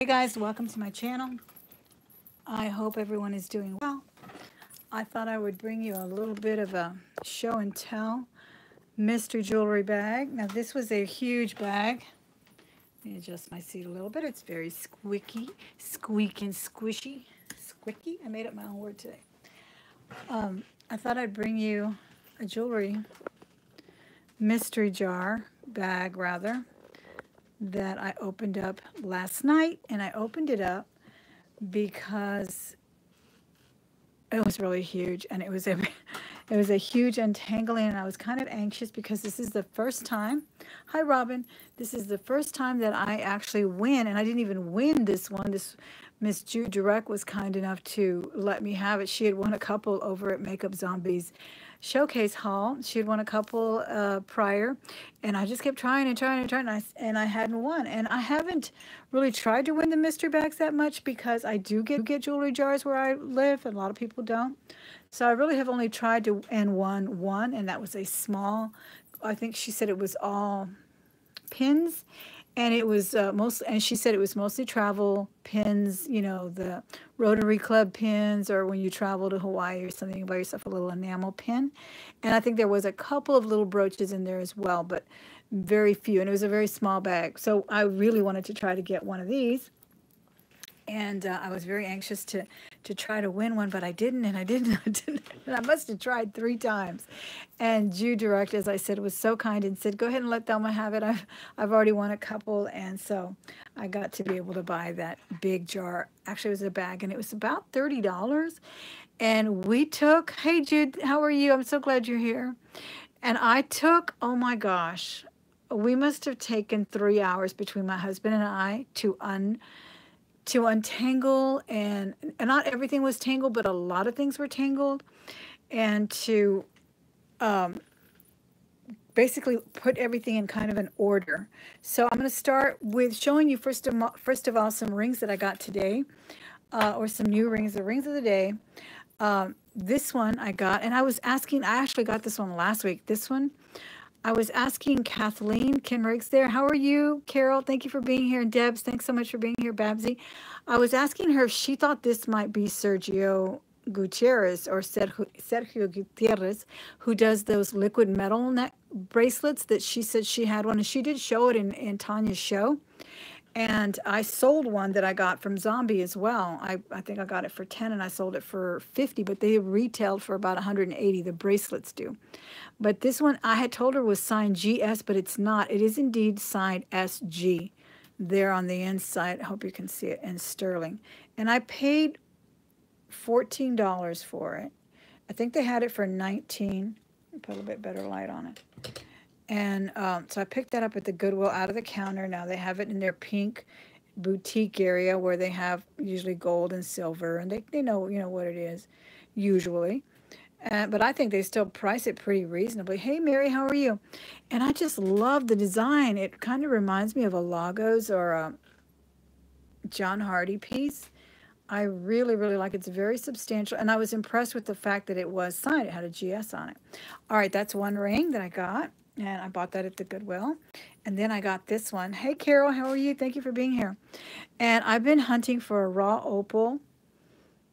Hey guys, welcome to my channel. I hope everyone is doing well. I thought I would bring you a little bit of a show and tell mystery jewelry bag. Now this was a huge bag. Let me adjust my seat a little bit. It's very squeaky, squeak and squishy. Squeaky? I made up my own word today. I thought I'd bring you a jewelry mystery jar bag rather that I opened up last night, and I opened it up because it was really huge, and it was a huge untangling, and I was kind of anxious because this is the first time. Hi, Robin. This is the first time that I actually win, and I didn't even win this one. This Miss Jude Direct was kind enough to let me have it. She had won a couple over at Makeup Zombies showcase haul. She had won a couple prior, and I just kept trying and trying and trying, and I hadn't won. And I haven't really tried to win the mystery bags that much because I do get jewelry jars where I live, and a lot of people don't. So I really have only tried to and won one, and that was a small. I think she said it was all pins, and it was mostly, and she said it was mostly travel pins, you know, the Rotary Club pins, or when you travel to Hawaii or something, you buy yourself a little enamel pin. And I think there was a couple of little brooches in there as well, but very few, and it was a very small bag. So I really wanted to try to get one of these, and I was very anxious to try to win one, but I didn't, and I didn't, I didn't, and I must have tried 3 times. And Jude Direct, as I said, was so kind and said, "Go ahead and let Thelma have it. I've already won a couple," and so I got to be able to buy that big jar. Actually, it was a bag, and it was about $30. And we took. Hey, Jude, how are you? I'm so glad you're here. And I took. Oh my gosh. We must have taken 3 hours between my husband and I to untangle, and not everything was tangled, but a lot of things were tangled, and to basically put everything in kind of an order. So I'm going to start with showing you first of all some rings that I got today, or some new rings, the rings of the day. This one I got, and I actually got this one last week. This one I was asking Kathleen Kenriggs there. How are you, Carol? Thank you for being here. And Debs, thanks so much for being here, Babsy. I was asking her if she thought this might be Sergio Gutierrez, or Sergio Gutierrez, who does those liquid metal neck bracelets that she said she had one. And she did show it in Tanya's show. And I sold one that I got from Zombie as well. I think I got it for 10 and I sold it for 50, but they retailed for about 180, the bracelets do. But this one I had told her was signed GS, but it's not. It is indeed signed SG there on the inside. I hope you can see it in sterling. And I paid $14 for it. I think they had it for 19. Put a little bit better light on it. And so I picked that up at the Goodwill out of the counter. Now they have it in their pink boutique area where they have usually gold and silver, and they know, you know, what it is usually. But I think they still price it pretty reasonably. Hey, Mary, how are you? And I just love the design. It kind of reminds me of a Lagos or a John Hardy piece. I really, really like it. It's very substantial. And I was impressed with the fact that it was signed. It had a GS on it. All right, that's one ring that I got. And I bought that at the Goodwill. And then I got this one. Hey, Carol, how are you? Thank you for being here. And I've been hunting for a raw opal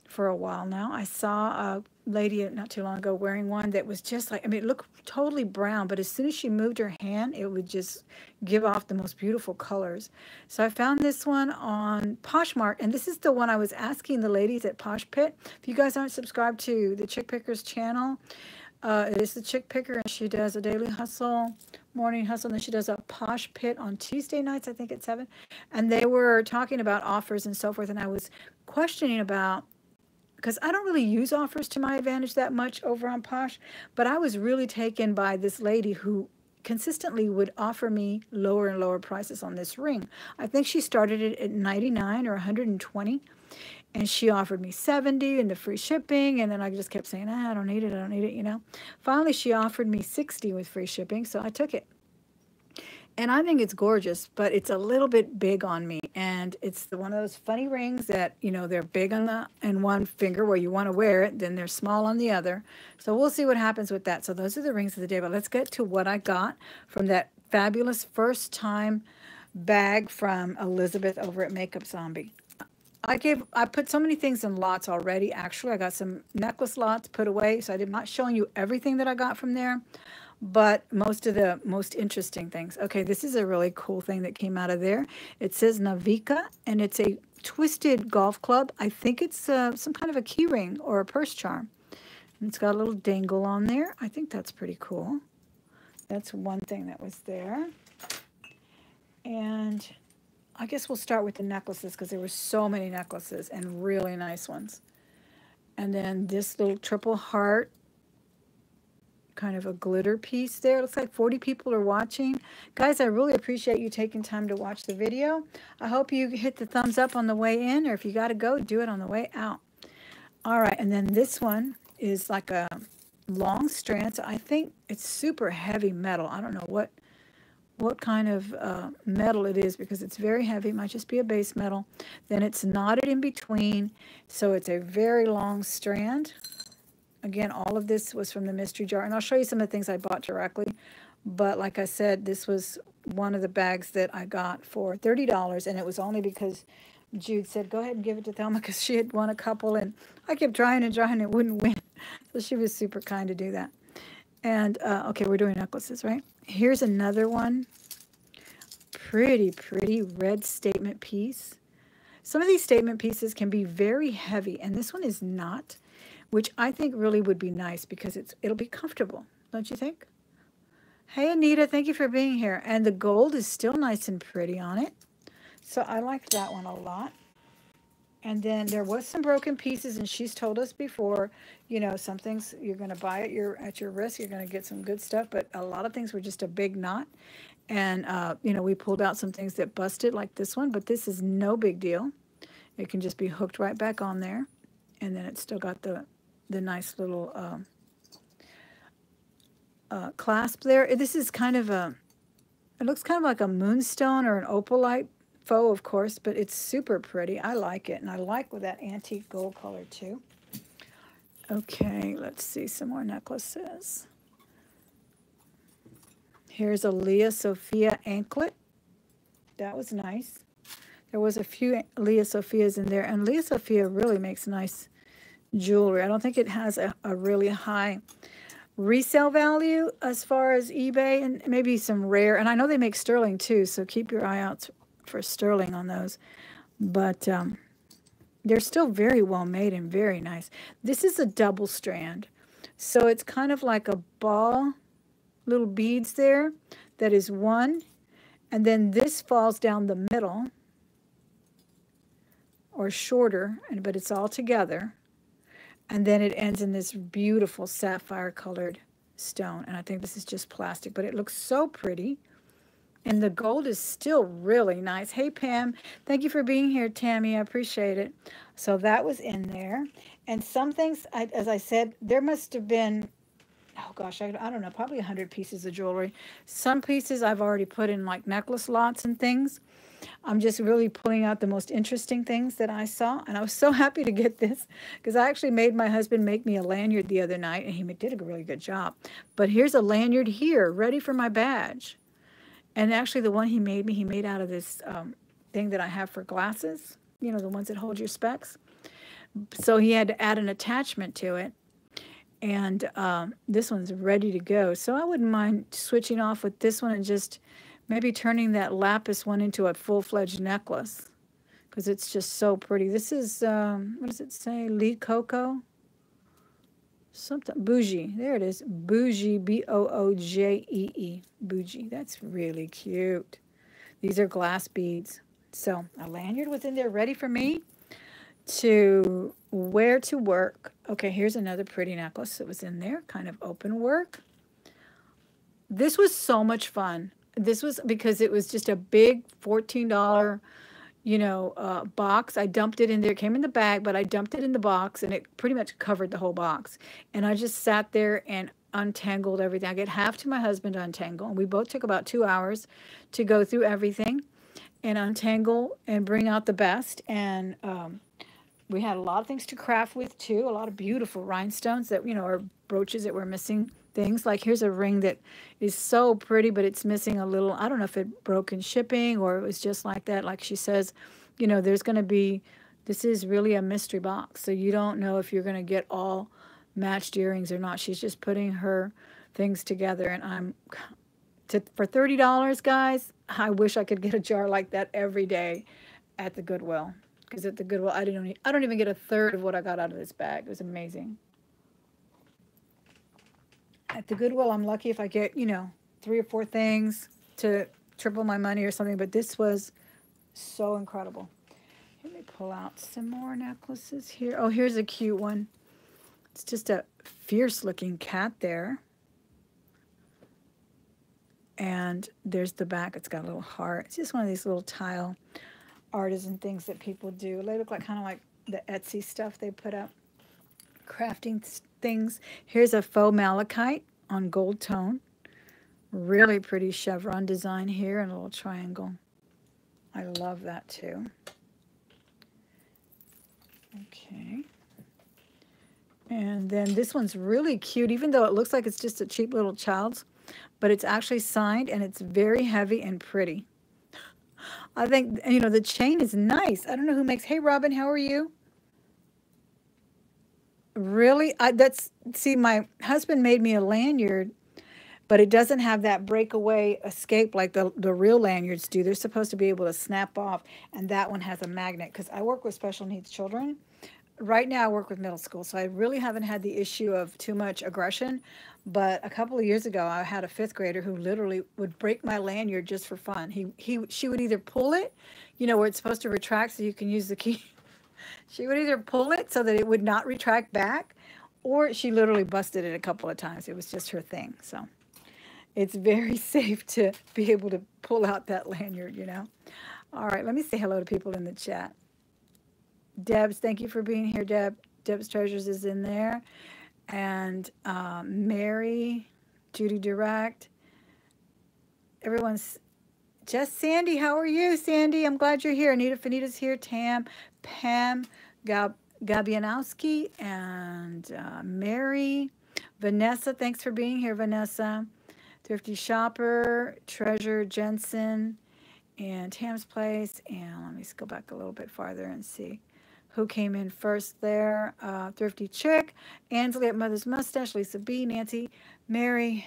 for a while now. I saw a lady not too long ago wearing one that was just like, I mean, it looked totally brown, but as soon as she moved her hand, it would just give off the most beautiful colors. So I found this one on Poshmark, and this is the one I was asking the ladies at Posh Pit. If you guys aren't subscribed to the Chick Pickers channel, it is the Chick Picker, and she does a daily hustle, morning hustle, and then she does a Posh Pit on Tuesday nights, I think at 7. And they were talking about offers and so forth, and I was questioning about, because I don't really use offers to my advantage that much over on Posh, but I was really taken by this lady who consistently would offer me lower and lower prices on this ring. I think she started it at 99 or 120, and she offered me 70 and the free shipping, and then I just kept saying, I don't need it, I don't need it, you know. Finally, she offered me 60 with free shipping, so I took it. And I think it's gorgeous, but it's a little bit big on me. And it's one of those funny rings that, you know, they're big on in one finger where you want to wear it, then they're small on the other. So we'll see what happens with that. So those are the rings of the day. But let's get to what I got from that fabulous first time bag from Elizabeth over at Makeup Zombie. I put so many things in lots already. Actually, I got some necklace lots put away, so I'm not showing you everything that I got from there, but most of the most interesting things. Okay, this is a really cool thing that came out of there. It says Navika, and it's a twisted golf club. I think it's some kind of a key ring or a purse charm. And it's got a little dangle on there. I think that's pretty cool. That's one thing that was there. And I guess we'll start with the necklaces because there were so many necklaces and really nice ones. And then this little triple heart, kind of a glitter piece there. It looks like 40 people are watching. Guys, I really appreciate you taking time to watch the video. I hope you hit the thumbs up on the way in, or if you got to go, do it on the way out. All right, and then this one is like a long strand. So I think it's super heavy metal. I don't know what kind of metal it is because it's very heavy. It might just be a base metal. Then it's knotted in between, so it's a very long strand. Again, all of this was from the mystery jar, and I'll show you some of the things I bought directly. But like I said, this was one of the bags that I got for $30, and it was only because Jude said, go ahead and give it to Thelma because she had won a couple, and I kept trying and trying, and it wouldn't win. So she was super kind to do that. And, okay, we're doing necklaces, right? Here's another one. Pretty, pretty red statement piece. Some of these statement pieces can be very heavy, and this one is not, which I think really would be nice because it'll be comfortable, don't you think? Hey, Anita, thank you for being here. And the gold is still nice and pretty on it. So I like that one a lot. And then there was some broken pieces, and she's told us before, you know, some things you're going to buy at your risk. You're going to get some good stuff, but a lot of things were just a big knot. And, you know, we pulled out some things that busted like this one, but this is no big deal. It can just be hooked right back on there. And then it's still got the nice little clasp there. This is kind of it looks kind of like a moonstone or an opalite faux, of course, but it's super pretty. I like it, and I like with that antique gold color too. Okay, let's see some more necklaces. Here's a Leah Sophia anklet. That was nice. There was a few Leah Sophias in there, and Leah Sophia really makes nice jewelry. I don't think it has a really high resale value as far as eBay, and maybe some rare. And I know they make sterling too, so keep your eye out for sterling on those. But they're still very well made and very nice. This is a double strand, so it's kind of like a ball, little beads there. That is one, and then this falls down the middle, or shorter, but it's all together. And then it ends in this beautiful sapphire colored stone. And I think this is just plastic, but it looks so pretty. And the gold is still really nice. Hey, Pam, thank you for being here, Tammy. I appreciate it. So that was in there. And some things, as I said, there must have been, oh gosh, I don't know, probably 100 pieces of jewelry. Some pieces I've already put in like necklace lots and things. I'm just really pulling out the most interesting things that I saw. And I was so happy to get this because I actually made my husband make me a lanyard the other night, and he did a really good job. But here's a lanyard here, ready for my badge. And actually the one he made out of this thing that I have for glasses, you know, the ones that hold your specs. So he had to add an attachment to it. And this one's ready to go. So I wouldn't mind switching off with this one and just maybe turning that lapis one into a full-fledged necklace because it's just so pretty. This is, what does it say? Lee Coco? Something, bougie. There it is. Bougie, B-O-O-J-E-E. Bougie. That's really cute. These are glass beads. So a lanyard was in there ready for me to wear to work. Okay, here's another pretty necklace that was in there. Kind of open work. This was so much fun. This was because it was just a big $14, you know, box. I dumped it in there. It came in the bag, but I dumped it in the box, and it pretty much covered the whole box. And I just sat there and untangled everything. I get half to my husband to untangle, and we both took about 2 hours to go through everything and untangle and bring out the best. And we had a lot of things to craft with, too. A lot of beautiful rhinestones that, you know, are brooches that were missing things. Like here's a ring that is so pretty, but it's missing a little, I don't know if it broke in shipping or it was just like that. Like she says, you know, there's going to be, this is really a mystery box. So you don't know if you're going to get all matched earrings or not. She's just putting her things together. And for $30, guys, I wish I could get a jar like that every day at the Goodwill. Because at the Goodwill, I don't even get a third of what I got out of this bag. It was amazing. At the Goodwill, I'm lucky if I get, you know, 3 or 4 things to triple my money or something. But this was so incredible. Let me pull out some more necklaces here. Oh, here's a cute one. It's just a fierce looking cat there. And there's the back. It's got a little heart. It's just one of these little tile artisan things that people do. They look like kind of like the Etsy stuff they put up. Crafting things. Here's a faux malachite on gold tone. Really pretty chevron design here and a little triangle. I love that too. Okay. And then this one's really cute, even though it looks like it's just a cheap little child's, but it's actually signed and it's very heavy and pretty. I think, you know, the chain is nice. I don't know who makes, hey Robin, how are you? Really? See, my husband made me a lanyard, but it doesn't have that breakaway escape like the real lanyards do. They're supposed to be able to snap off, and that one has a magnet because I work with special needs children. Right now I work with middle school, so I really haven't had the issue of too much aggression. But a couple of years ago, I had a 5th grader who literally would break my lanyard just for fun. She would either pull it, you know, where it's supposed to retract so you can use the key. She would either pull it so that it would not retract back, or she literally busted it a couple of times. It was just her thing. So it's very safe to be able to pull out that lanyard, you know. All right, let me say hello to people in the chat. Debs, thank you for being here, Deb. Deb's Treasures is in there. And Mary, Judy Direct. Everyone's just Sandy. How are you, Sandy? I'm glad you're here. Anita Fanita's here. Tam, Pam, Gabianowski, and Mary. Vanessa, thanks for being here, Vanessa. Thrifty Shopper, Treasure Jensen, and Tam's Place. And let me go back a little bit farther and see who came in first there. Thrifty Chick, Ansley at Mother's Mustache, Lisa B, Nancy, Mary,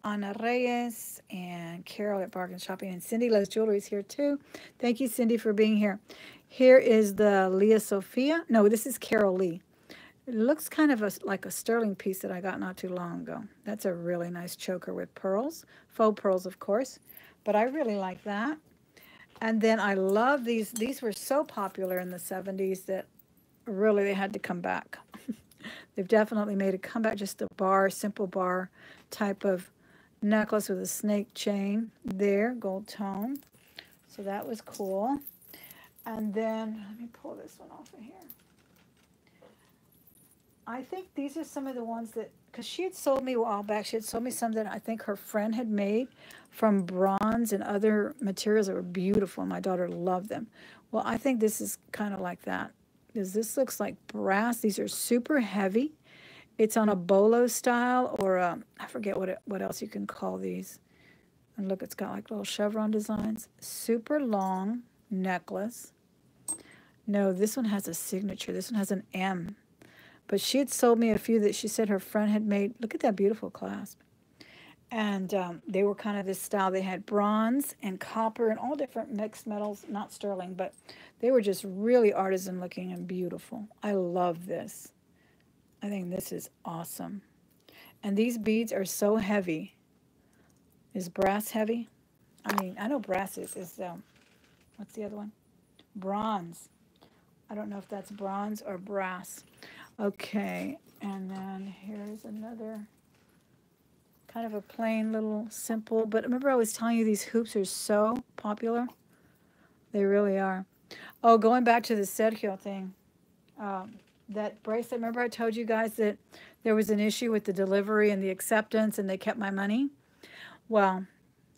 Ana Reyes, and Carol at Bargain Shopping. And Cindy Loves Jewelry is here too. Thank you, Cindy, for being here. Here is the Leah Sophia. No, this is Carol Lee. It looks kind of like a sterling piece that I got not too long ago. That's a really nice choker with pearls. Faux pearls, of course. But I really like that. And then I love these. These were so popular in the 70s that really they had to come back. They've definitely made a comeback. Just a bar, simple bar type of necklace with a snake chain there, gold tone. So that was cool. And then, let me pull this one off of here. I think these are some of the ones that, because she had sold me a while back, she had sold me some that I think her friend had made from bronze and other materials that were beautiful. My daughter loved them. Well, I think this is kind of like that. Because this looks like brass. These are super heavy. It's on a bolo style or I forget what else you can call these. And look, it's got like little chevron designs. Super long necklace. No, this one has a signature. This one has an M. But she had sold me a few that she said her friend had made. Look at that beautiful clasp. And they were kind of this style. They had bronze and copper and all different mixed metals, not sterling, but they were just really artisan looking and beautiful. I love this. I think this is awesome. And these beads are so heavy. Is brass heavy? I mean, I know brass is what's the other one? Bronze. I don't know if that's bronze or brass. Okay, and then here's another kind of a plain little simple, but remember I was telling you these hoops are so popular? They really are. Oh, going back to the Sergio thing, that bracelet, remember I told you guys that there was an issue with the delivery and the acceptance and they kept my money? Well,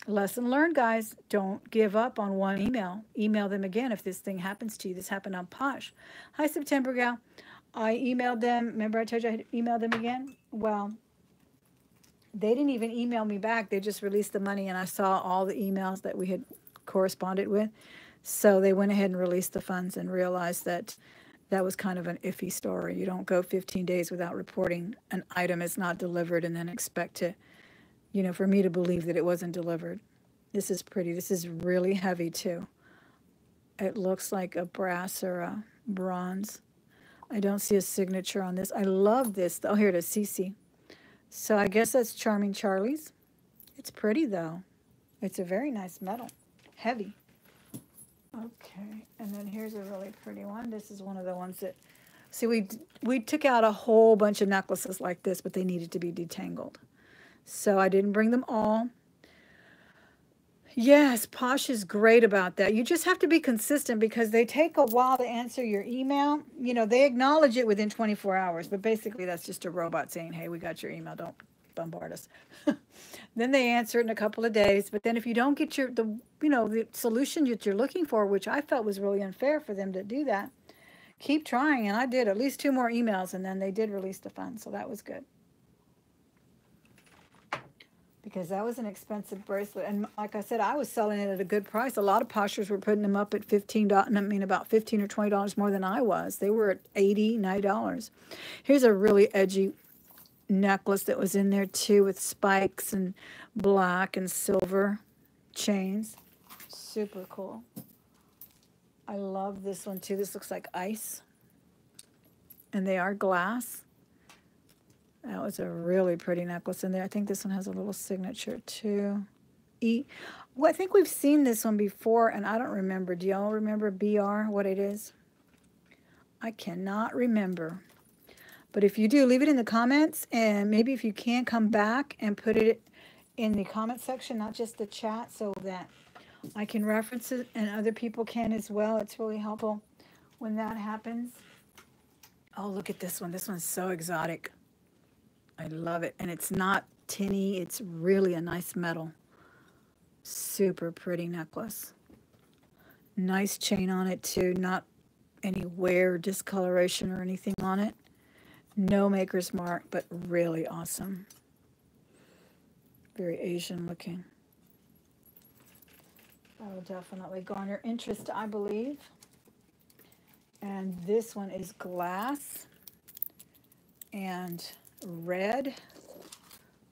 lesson learned, guys. Don't give up on one email. Email them again if this thing happens to you. This happened on Posh. Hi, September Gal. I emailed them. Remember I told you I had emailed them again? Well, they didn't even email me back. They just released the money, and I saw all the emails that we had corresponded with. So they went ahead and released the funds and realized that that was kind of an iffy story. You don't go 15 days without reporting an item is not delivered and then expect to, for me to believe that it wasn't delivered. This is pretty. This is really heavy too. It looks like a brass or a bronze. I don't see a signature on this. I love this. Oh, here it is, CC. So I guess that's Charming Charlie's. It's pretty though. It's a very nice metal. Heavy. Okay, and then here's a really pretty one. This is one of the ones that, see, we took out a whole bunch of necklaces like this, but they needed to be detangled. So I didn't bring them all. Yes, Posh is great about that. You just have to be consistent because they take a while to answer your email. They acknowledge it within 24 hours, but basically that's just a robot saying, hey, we got your email. Don't bombard us. Then they answer it in a couple of days. But then if you don't get the solution that you're looking for, which I felt was really unfair for them to do that, keep trying. And I did at least 2 more emails, and then they did release the funds. So that was good. Because that was an expensive bracelet. And like I said, I was selling it at a good price. A lot of poshers were putting them up at $15, about $15 or $20 more than I was. They were at $80, $90. Here's a really edgy necklace that was in there too, with spikes and black and silver chains. Super cool. I love this one too. This looks like ice. And they are glass. That was a really pretty necklace in there. I think this one has a little signature too. Well, I think we've seen this one before, and I don't remember. Do y'all remember BR, what it is? I cannot remember. But if you do, leave it in the comments, and maybe if you can, come back and put it in the comment section, not just the chat, so that I can reference it and other people can as well. It's really helpful when that happens. Oh, look at this one. This one's so exotic. I love it. And it's not tinny. It's really a nice metal. Super pretty necklace. Nice chain on it too. Not any wear, discoloration or anything on it. No maker's mark, but really awesome. Very Asian looking. That will definitely garner interest, I believe. And this one is glass and red.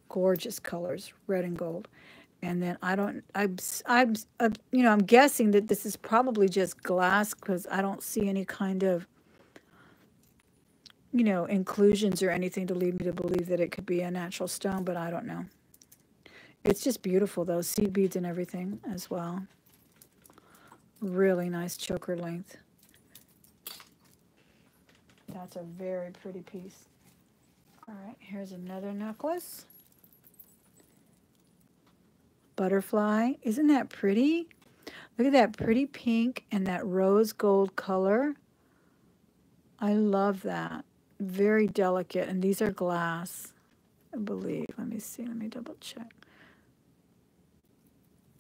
Gorgeous colors, red and gold. And then I'm guessing that this is probably just glass because I don't see any kind of inclusions or anything to lead me to believe that it could be a natural stone, but I don't know. It's just beautiful, though. Seed beads and everything as well. Really nice choker length. That's a very pretty piece. All right, here's another necklace. Butterfly. Isn't that pretty? Look at that pretty pink and that rose gold color. I love that. Very delicate, and these are glass, I believe. Let me see. Let me double check.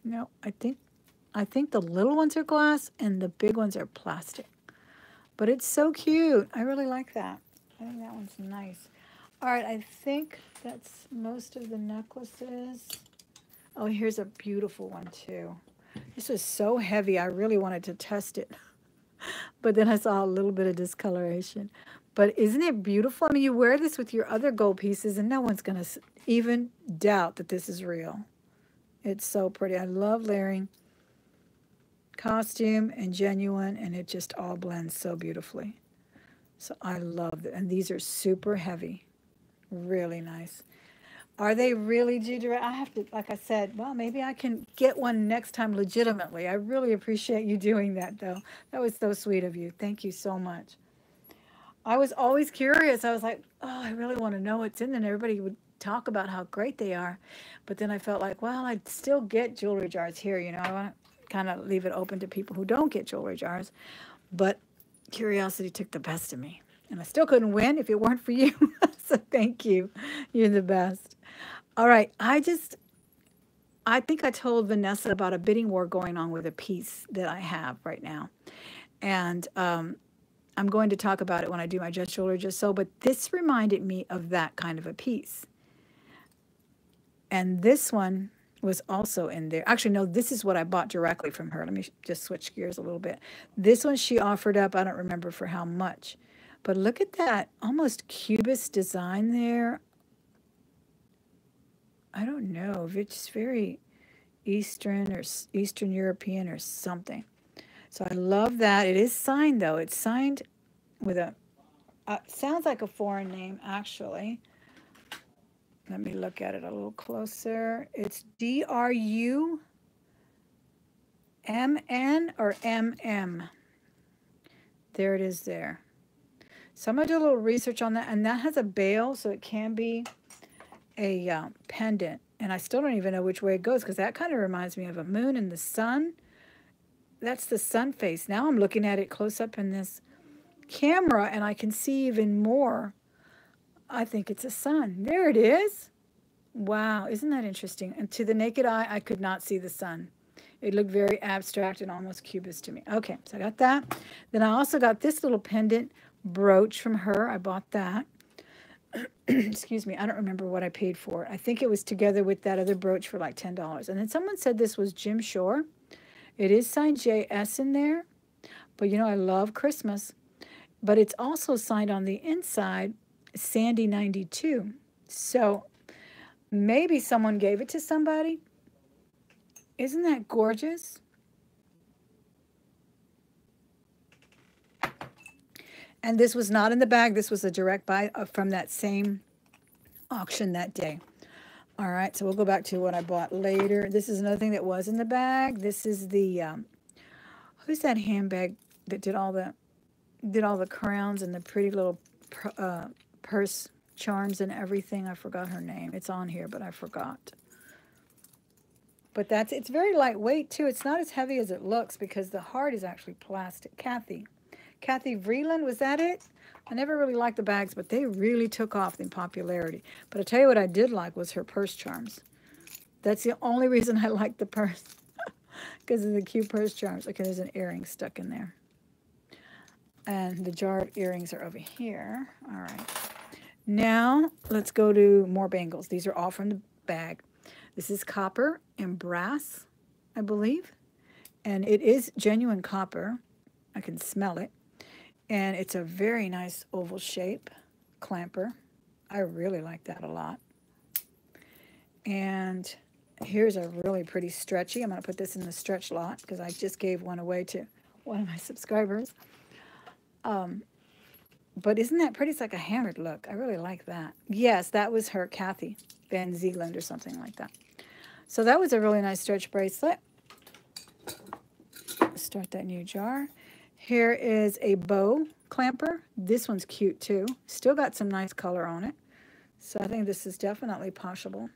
No, I think the little ones are glass and the big ones are plastic. But it's so cute. I really like that. I think that one's nice. All right, I think that's most of the necklaces. Oh, here's a beautiful one too. This was so heavy, I really wanted to test it. But then I saw a little bit of discoloration. But isn't it beautiful? I mean, you wear this with your other gold pieces, and no one's going to even doubt that this is real. It's so pretty. I love layering costume and genuine, and it just all blends so beautifully. So I love it. And these are super heavy. Really nice. Are they really direct? I have to, like I said, well, maybe I can get one next time legitimately. I really appreciate you doing that, though. That was so sweet of you. Thank you so much. I was always curious. I was like, oh, I really want to know what's in them. Everybody would talk about how great they are. But then I felt like, well, I'd still get jewelry jars here. I want to kind of leave it open to people who don't get jewelry jars. But curiosity took the best of me. And I still couldn't win if it weren't for you. So thank you. You're the best. All right. I think I told Vanessa about a bidding war going on with a piece that I have right now. And I'm going to talk about it when I do my Just Jewelry Just So, but this reminded me of that kind of a piece. And this one was also in there. Actually, no, this is what I bought directly from her. Let me just switch gears a little bit. This one she offered up, I don't remember for how much. But look at that almost cubist design there. I don't know if it's very Eastern or Eastern European or something. So I love that. It is signed, though. It's signed with a, sounds like a foreign name, actually. Let me look at it a little closer. It's DRUMN or MM. There it is there. So I'm going to do a little research on that. And that has a bail, so it can be a pendant. And I still don't even know which way it goes because that kind of reminds me of a moon and the sun. That's the sun face. Now I'm looking at it close up in this camera and I can see even more. I think it's a sun. There it is. Wow, isn't that interesting? And to the naked eye, I could not see the sun. It looked very abstract and almost cubist to me. Okay, so I got that. Then I also got this little pendant brooch from her. I bought that. Excuse me, I don't remember what I paid for it. I think it was together with that other brooch for like $10. And then someone said this was Jim Shore. It is signed JS in there. But you know, I love Christmas. But it's also signed on the inside, Sandy 92. So maybe someone gave it to somebody. Isn't that gorgeous? And this was not in the bag. This was a direct buy from that same auction that day. All right, so we'll go back to what I bought later. This is another thing that was in the bag. This is the, who's that handbag that did all the crowns and the pretty little purse charms and everything? I forgot her name. It's on here, but I forgot. But it's very lightweight too. It's not as heavy as it looks because the heart is actually plastic. Kathy Vreeland, was that it? I never really liked the bags, but they really took off in popularity. But I tell you what I did like was her purse charms. That's the only reason I liked the purse, because of the cute purse charms. Okay, there's an earring stuck in there. And the jar of earrings are over here. All right. Now, let's go to more bangles. These are all from the bag. This is copper and brass, I believe. And it is genuine copper. I can smell it. And it's a very nice oval shape clamper. I really like that a lot. And here's a really pretty stretchy. I'm going to put this in the stretch lot because I just gave one away to one of my subscribers. But isn't that pretty? It's like a hammered look. I really like that. Yes, that was her, Kathy Van Zeeland or something like that. So that was a really nice stretch bracelet. Start that new jar. Here is a bow clamper. This one's cute too. Still got some nice color on it. So I think this is definitely possible.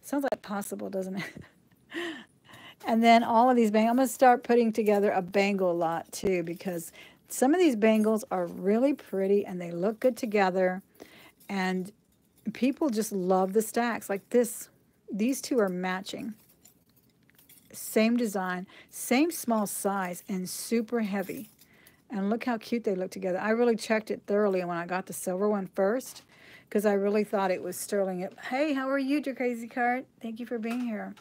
Sounds like possible, doesn't it? And then all of these bangles. I'm going to start putting together a bangle lot too because some of these bangles are really pretty and they look good together. And people just love the stacks like this. These two are matching. Same design, same small size, and super heavy. And look how cute they look together. I really checked it thoroughly when I got the silver one first because I really thought it was sterling. Hey, how are you, Dear Crazy Card? Thank you for being here.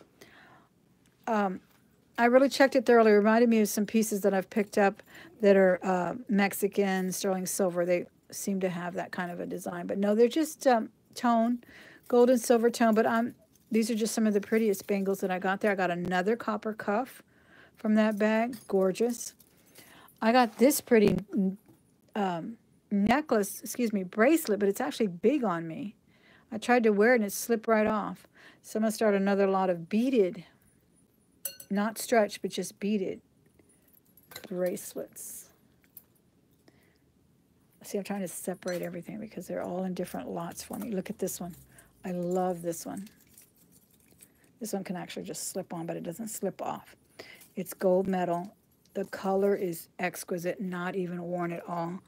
I really checked it thoroughly. It reminded me of some pieces that I've picked up that are Mexican, sterling silver. They seem to have that kind of a design. But no, they're just tone, gold and silver tone. But these are just some of the prettiest bangles that I got there. I got another copper cuff from that bag. Gorgeous. I got this pretty bracelet, but it's actually big on me. I tried to wear it and it slipped right off. So I'm going to start another lot of beaded, not stretched, but just beaded bracelets. See, I'm trying to separate everything because they're all in different lots for me. Look at this one. I love this one. This one can actually just slip on, but it doesn't slip off. It's gold metal. The color is exquisite, not even worn at all.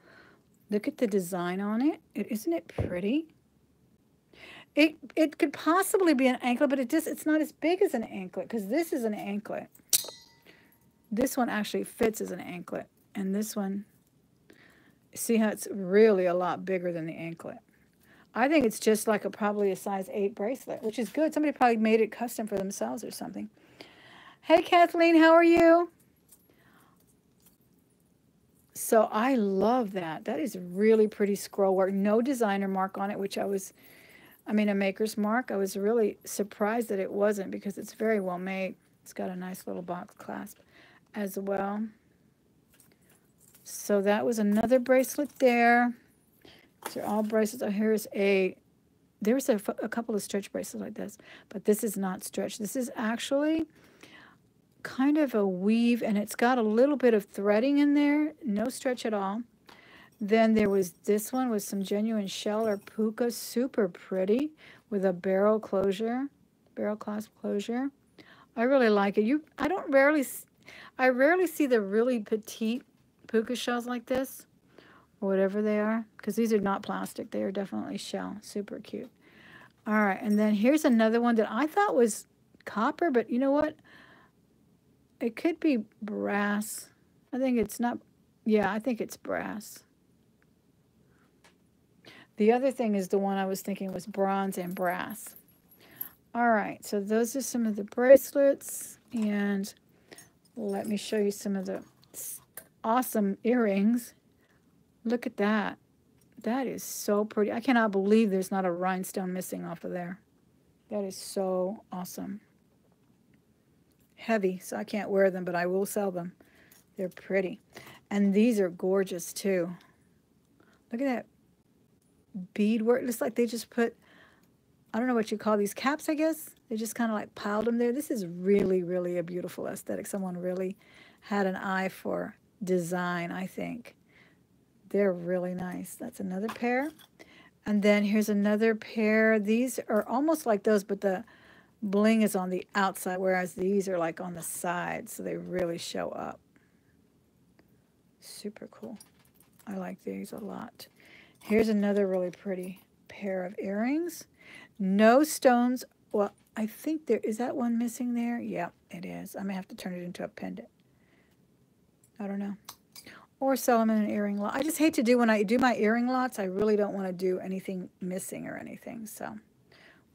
Look at the design on it. Isn't it pretty? It could possibly be an anklet, but it's not as big as an anklet because this is an anklet. This one actually fits as an anklet. And this one, see how it's really a lot bigger than the anklet. I think it's just like probably a size 8 bracelet, which is good. Somebody probably made it custom for themselves or something. Hey, Kathleen, how are you? So I love that. That is really pretty scroll work. No designer mark on it, which I mean, a maker's mark. I was really surprised that it wasn't because it's very well made. It's got a nice little box clasp as well. So that was another bracelet there. These are all bracelets. Oh, there's a couple of stretch bracelets like this, but this is not stretch. This is actually kind of a weave, and it's got a little bit of threading in there. No stretch at all. Then there was this one with some genuine shell or puka, super pretty, with a barrel clasp closure. I really like it. I rarely see the really petite puka shells like this, or whatever they are, because these are not plastic. They are definitely shell. Super cute. All right, and then here's another one that I thought was copper, but you know what? It could be brass. I think it's not. Yeah, I think it's brass. The other thing is the one I was thinking was bronze and brass. All right, so those are some of the bracelets, and let me show you some of the awesome earrings. Look at that. That is so pretty. I cannot believe there's not a rhinestone missing off of there. That is so awesome. Heavy, so I can't wear them, but I will sell them. They're pretty. And these are gorgeous too. Look at that beadwork. It looks like they just put, I don't know what you call these, caps, I guess. They just kind of like piled them there. This is really, really a beautiful aesthetic. Someone really had an eye for design, I think. They're really nice. That's another pair. And then here's another pair. These are almost like those, but the bling is on the outside, whereas these are like on the side, so they really show up. Super cool. I like these a lot. Here's another really pretty pair of earrings. No stones. Well, I think is that one missing there? Yeah, it is. I may have to turn it into a pendant. I don't know. Or sell them in an earring lot. I just hate to do, when I do my earring lots, I really don't want to do anything missing or anything. So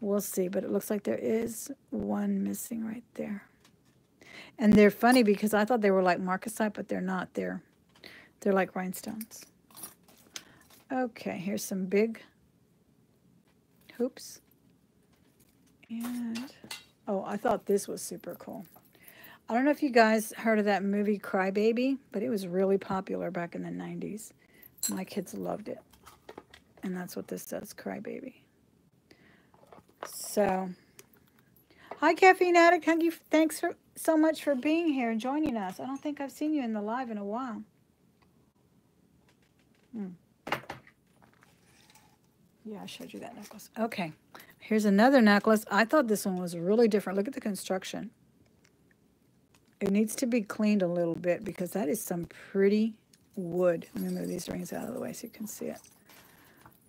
we'll see. But it looks like there is one missing right there. And they're funny because I thought they were like marcasite, but they're not. They're like rhinestones. Okay, here's some big hoops. And, oh, I thought this was super cool. I don't know if you guys heard of that movie Cry Baby, but it was really popular back in the 90s. My kids loved it. And that's what this does, Cry Baby. So, hi, Caffeine Addict. Thanks so much for being here and joining us. I don't think I've seen you in the live in a while. Yeah, I showed you that necklace. Okay, here's another necklace. I thought this one was really different. Look at the construction. It needs to be cleaned a little bit because that is some pretty wood. Let me move these rings out of the way so you can see it.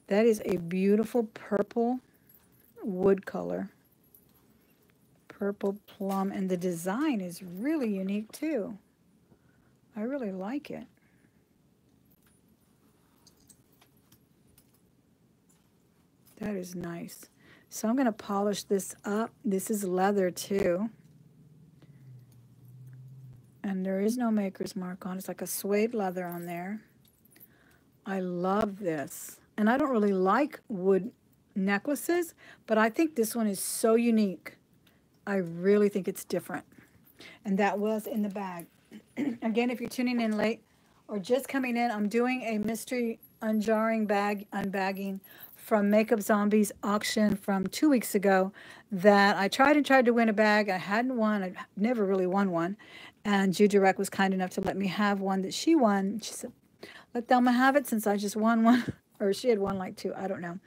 That is a beautiful purple wood color. Purple plum. And the design is really unique too. I really like it. That is nice. So I'm going to polish this up. This is leather too. And there is no maker's mark on it. It's like a suede leather on there. I love this. And I don't really like wood necklaces, but I think this one is so unique. I really think it's different. And that was in the bag. Again, if you're tuning in late or just coming in, I'm doing a mystery unjarring bag unbagging from Makeup Zombies auction from 2 weeks ago that I tried to win a bag. I hadn't won. I never really won one. And Jude Direct was kind enough to let me have one that she won. She said, let Thelma have it since I just won one. Or she had won like two. I don't know.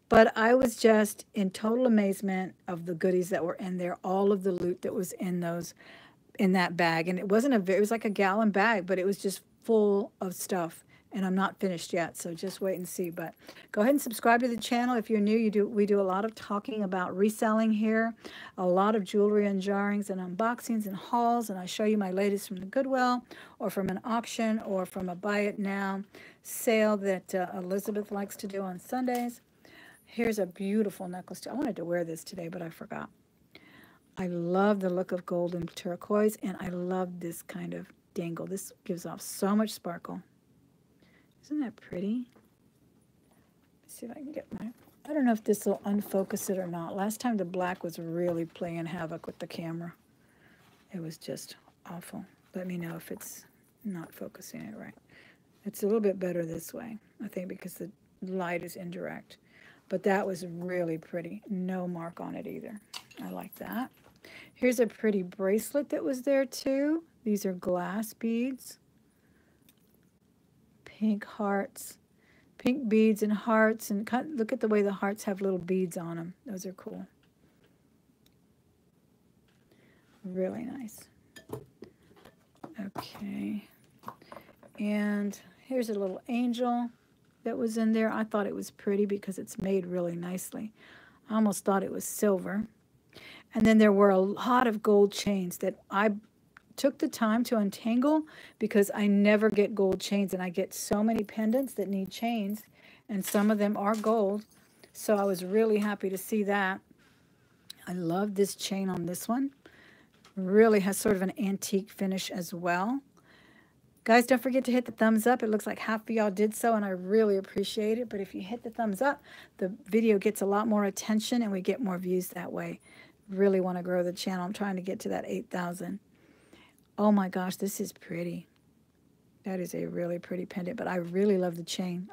But I was just in total amazement of the goodies that were in there. All of the loot that was in that bag. And it wasn't it was like a gallon bag, but it was just full of stuff. And I'm not finished yet, so just wait and see. But go ahead and subscribe to the channel. If you're new, we do a lot of talking about reselling here, a lot of jewelry unjarrings and unboxings and hauls, and I show you my latest from the Goodwill or from an auction or from a buy it now sale that Elizabeth likes to do on Sundays. Here's a beautiful necklace too. I wanted to wear this today, but I forgot. I love the look of gold and turquoise, and I love this kind of dangle. This gives off so much sparkle. Isn't that pretty? Let's see if I can get my... I don't know if this will unfocus it or not. Last time the black was really playing havoc with the camera. It was just awful. Let me know if it's not focusing it right. It's a little bit better this way, I think, because the light is indirect. But that was really pretty. No mark on it either. I like that. Here's a pretty bracelet that was there too. These are glass beads. Pink hearts. Pink beads and hearts. And look at the way the hearts have little beads on them. Those are cool. Really nice. Okay. And here's a little angel that was in there. I thought it was pretty because it's made really nicely. I almost thought it was silver. And then there were a lot of gold chains that I took the time to untangle because I never get gold chains, and I get so many pendants that need chains, and some of them are gold. So I was really happy to see that. I love this chain on this one. Really has sort of an antique finish as well. Guys, don't forget to hit the thumbs up. It looks like half of y'all did so, and I really appreciate it. But if you hit the thumbs up, the video gets a lot more attention, and we get more views that way. Really want to grow the channel. I'm trying to get to that 8,000. Oh my gosh, this is pretty. That is a really pretty pendant, but I really love the chain.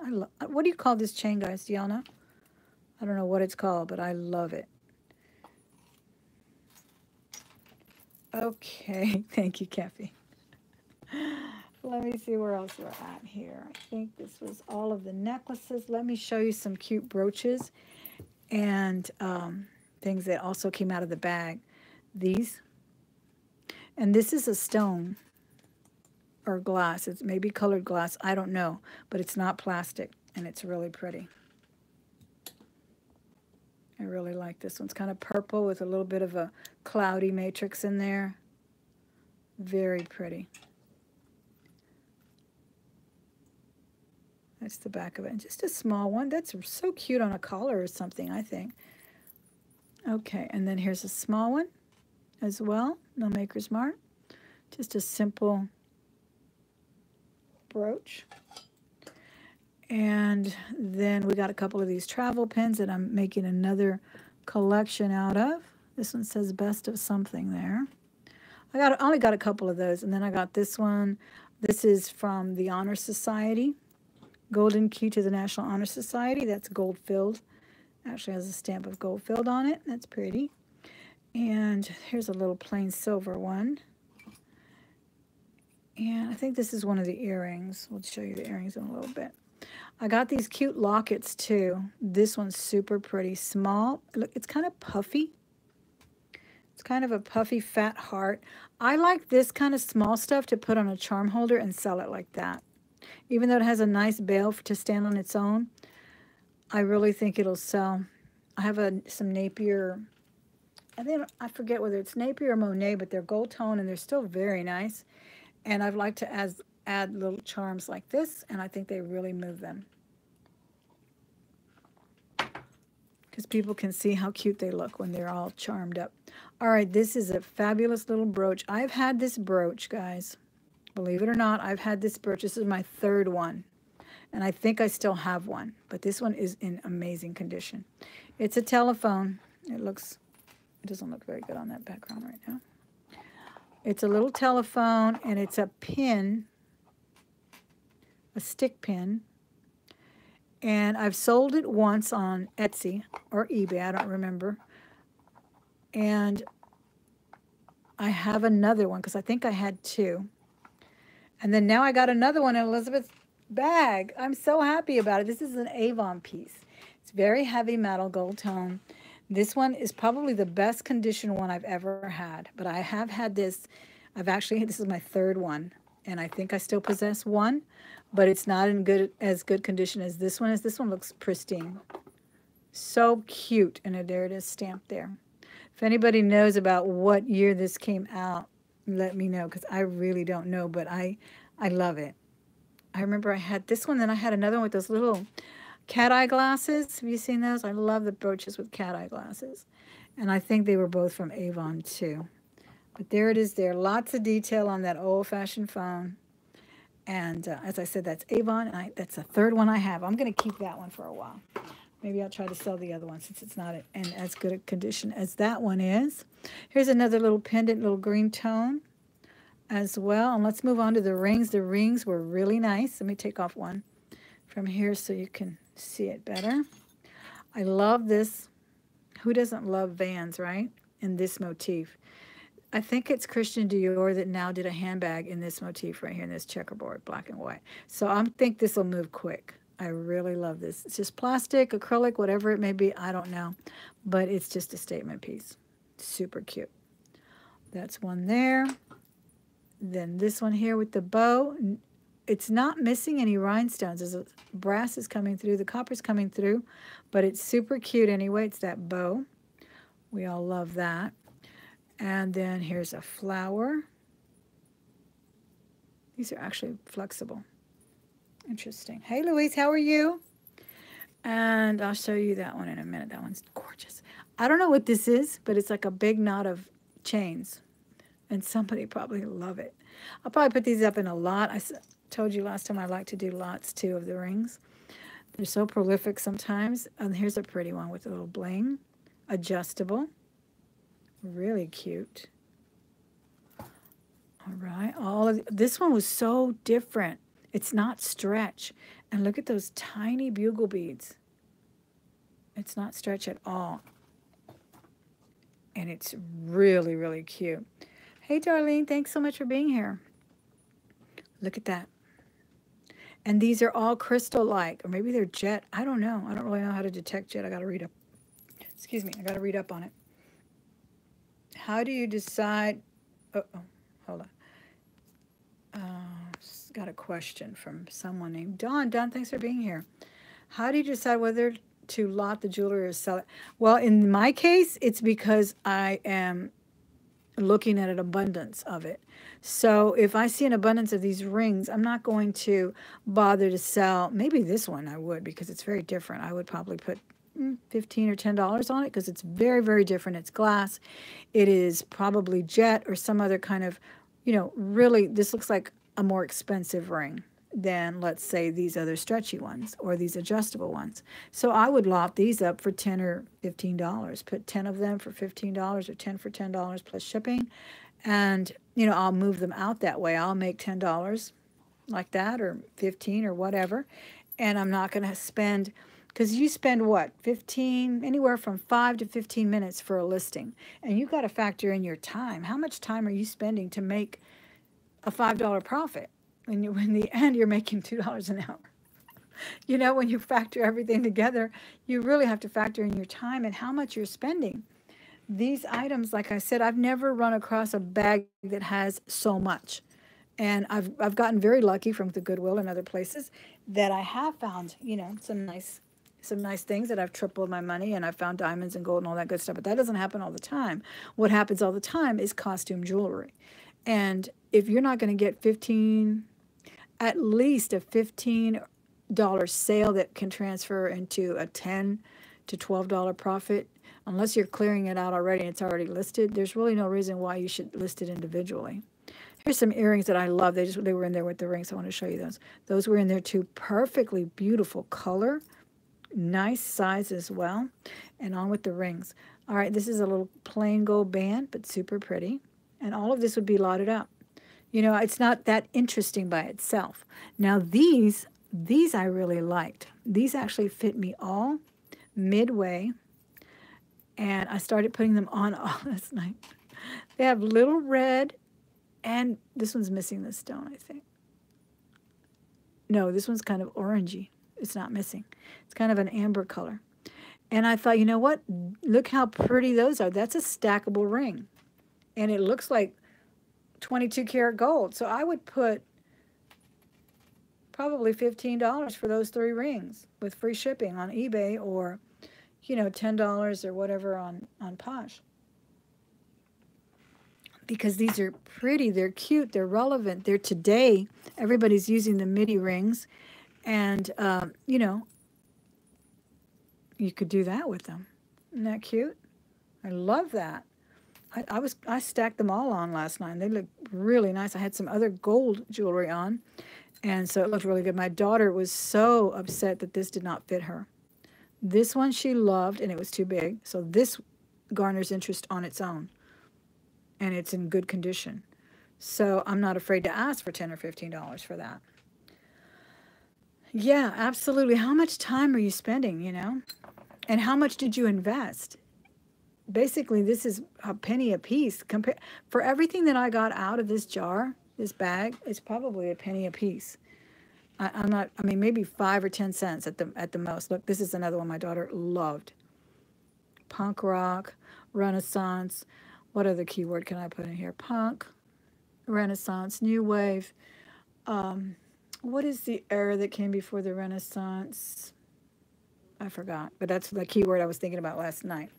What do you call this chain, guys? Do y'all know? I don't know what it's called, but I love it. Okay, thank you, Kathy. Let me see where else we're at here. I think this was all of the necklaces. Let me show you some cute brooches and things that also came out of the bag. These. And this is a stone or glass. It's maybe colored glass. I don't know. But it's not plastic, and it's really pretty. I really like this one. It's kind of purple with a little bit of a cloudy matrix in there. Very pretty. That's the back of it. And just a small one. That's so cute on a collar or something, I think. Okay, and then here's a small one as well. No maker's mark. Just a simple brooch. And then we got a couple of these travel pins that I'm making another collection out of. This one says best of something there. I only got a couple of those. And then I got this one. This is from the Honor Society. Golden Key to the National Honor Society. That's gold filled. Actually has a stamp of gold filled on it. That's pretty. And here's a little plain silver one. And I think this is one of the earrings. We'll show you the earrings in a little bit. I got these cute lockets too. This one's super pretty. Small. Look, it's kind of puffy. It's kind of a puffy fat heart. I like this kind of small stuff to put on a charm holder and sell it like that. Even though it has a nice bail to stand on its own, I really think it'll sell. I have some Napier, I forget whether it's Napier or Monet, but they're gold tone and they're still very nice. And I'd like to add little charms like this, and I think they really move them. Because people can see how cute they look when they're all charmed up. All right, this is a fabulous little brooch. I've had this brooch, guys. Believe it or not, I've had this brooch. This is my third one. And I think I still have one. But this one is in amazing condition. It's a telephone. It doesn't look very good on that background right now. It's a little telephone, and it's a pin, a stick pin. And I've sold it once on Etsy or eBay. I don't remember. And I have another one because I think I had two. And then now I got another one in Elizabeth's bag. I'm so happy about it. This is an Avon piece. It's very heavy metal, gold tone. This one is probably the best condition one I've ever had. But I have had this. This is my third one. And I think I still possess one. But it's not in as good condition as this one is. This one looks pristine. So cute. And there it is stamped there. If anybody knows about what year this came out, let me know, because I really don't know, but I love it. I remember I had this one, then I had another one with those little cat eye glasses. Have you seen those? I love the brooches with cat eye glasses. And I think they were both from Avon too. But there it is there. Lots of detail on that old-fashioned phone. And as I said, that's Avon. And that's the third one I have. I'm going to keep that one for a while. Maybe I'll try to sell the other one since it's not in as good a condition as that one is. Here's another little pendant, little green tone as well. And let's move on to the rings. The rings were really nice. Let me take off one from here so you can see it better. I love this. Who doesn't love Vans, right? In this motif. I think it's Christian Dior that now did a handbag in this motif right here in this checkerboard, black and white. So I think this will move quick. I really love this. It's just plastic, acrylic, whatever it may be. I don't know. But it's just a statement piece. Super cute. That's one there. Then this one here with the bow. It's not missing any rhinestones. The brass is coming through. The copper's coming through. But it's super cute anyway. It's that bow. We all love that. And then here's a flower. These are actually flexible. Interesting. Hey, Louise, how are you? And I'll show you that one in a minute. That one's gorgeous. I don't know what this is, but it's like a big knot of chains. And somebody probably love it. I'll probably put these up in a lot. I told you last time I like to do lots, too, of the rings. They're so prolific sometimes. And here's a pretty one with a little bling. Adjustable. Really cute. All right. This one was so different. It's not stretch. And look at those tiny bugle beads. It's not stretch at all. And it's really, really cute. Hey, Darlene, thanks so much for being here. Look at that. And these are all crystal-like, or maybe they're jet. I don't know. I don't really know how to detect jet. I got to read up. Excuse me. I got to read up on it. How do you decide? Hold on. Got a question from someone named Dawn. Dawn, thanks for being here. How do you decide whether to lot the jewelry or sell it? Well, in my case, it's because I am looking at an abundance of it. So if I see an abundance of these rings, I'm not going to bother to sell. Maybe this one I would, because it's very different. I would probably put $15 or $10 on it because it's very, very different. It's glass. It is probably jet or some other kind of, really, this looks like a more expensive ring than, let's say, these other stretchy ones or these adjustable ones. So I would lot these up for $10 or $15. Put 10 of them for $15 or 10 for $10 plus shipping. And, I'll move them out that way. I'll make $10 like that or 15 or whatever. And I'm not going to spend, because you spend what, 15, anywhere from 5 to 15 minutes for a listing. And you've got to factor in your time. How much time are you spending to make a $5 profit? And in the end, you're making $2 an hour. When you factor everything together, you really have to factor in your time and how much you're spending. These items, like I said, I've never run across a bag that has so much. And I've gotten very lucky from the Goodwill and other places that I have found, some nice things that I've tripled my money, and I've found diamonds and gold and all that good stuff. But that doesn't happen all the time. What happens all the time is costume jewelry. And if you're not going to get at least a $15 sale that can transfer into a $10 to $12 profit, unless you're clearing it out already and it's already listed, there's really no reason why you should list it individually. Here's some earrings that I love. They were in there with the rings. I want to show you those. Those were in there too. Perfectly beautiful color. Nice size as well. And on with the rings. All right, this is a little plain gold band, but super pretty. And all of this would be lotted up. It's not that interesting by itself. Now these I really liked. These actually fit me all midway. And I started putting them on all last night. They have little red, and this one's missing the stone, I think. No, this one's kind of orangey. It's not missing. It's kind of an amber color. And I thought, you know what? Look how pretty those are. That's a stackable ring. And it looks like 22 karat gold. So I would put probably $15 for those 3 rings with free shipping on eBay, or, $10 or whatever on Posh. Because these are pretty, they're cute, they're relevant, they're today. Everybody's using the midi rings. And, You could do that with them. Isn't that cute? I love that. I stacked them all on last night. They look really nice. I had some other gold jewelry on, and so it looked really good. My daughter was so upset that this did not fit her. This one she loved, and it was too big. So this garners interest on its own, and it's in good condition. So I'm not afraid to ask for $10 or $15 for that. Yeah, absolutely. How much time are you spending, you know? And how much did you invest? Basically, this is a penny a piece. For everything that I got out of this jar, this bag, it's probably a penny a piece. I'm not, I mean, maybe 5 or 10 cents at the most. Look, this is another one my daughter loved. Punk rock, Renaissance. What other keyword can I put in here? Punk, Renaissance, New Wave. What is the era that came before the Renaissance? I forgot, but that's the keyword I was thinking about last night.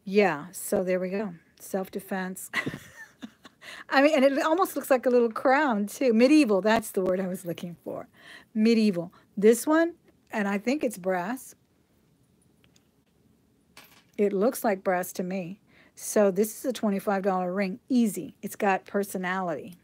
Yeah, so there we go. Self-defense. I mean, and it almost looks like a little crown, too. Medieval, that's the word I was looking for. Medieval. This one, and I think it's brass. It looks like brass to me. So this is a $25 ring. Easy. It's got personality.